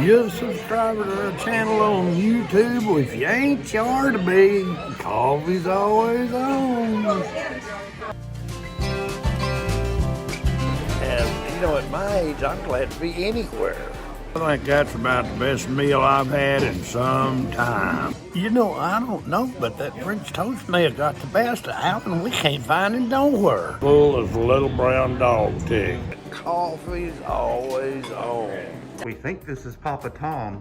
you're a subscriber to our channel on YouTube, if you ain't, you ought to be. Coffee's always on. And, you know, at my age, I'm glad to be anywhere. I think that's about the best meal I've had in some time. You know, I don't know, but that French toast may have got the best of Alvin. We can't find it nowhere. Full as a little brown dog tick. Coffee's always on. We think this is Papa Tom.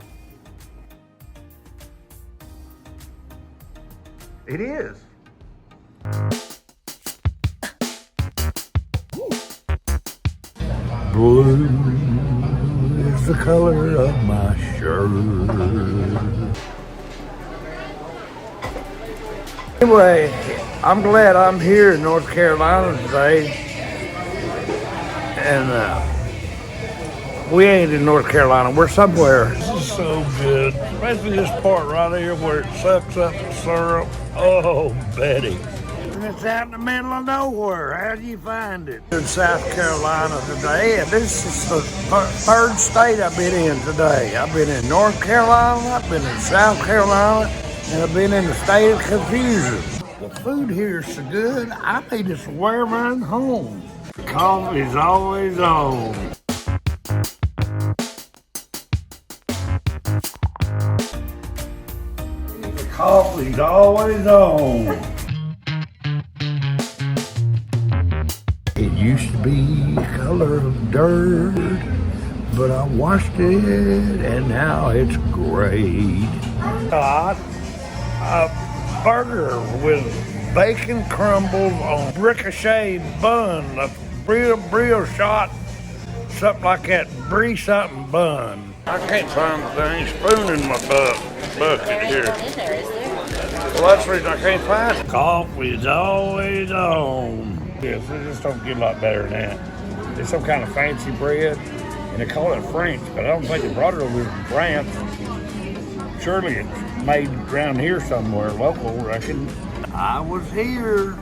It is. Blue is the color of my shirt. Anyway, I'm glad I'm here in North Carolina today. And we ain't in North Carolina, we're somewhere. This is so good, especially this part right here where it sucks up the syrup. Oh, Betty. And it's out in the middle of nowhere. How do you find it? In South Carolina today, and this is the third state I've been in today. I've been in North Carolina, I've been in South Carolina, and I've been in the state of confusion. The food here is so good, I may just wear mine home. Coffee's always on. Coffee's always on. It used to be the color of dirt, but I washed it and now it's gray. A burger with bacon crumbles on ricochet bun, a brioche, something like that, brie something bun. I can't find the dang spoon in my bucket here. Well, that's the reason I can't find it. Coffee's always on. Yes, it just don't get a lot better than that. It's some kind of fancy bread, and they call it French, but I don't think they brought it over from France. Surely it's made around here somewhere, local, I reckon. I was here.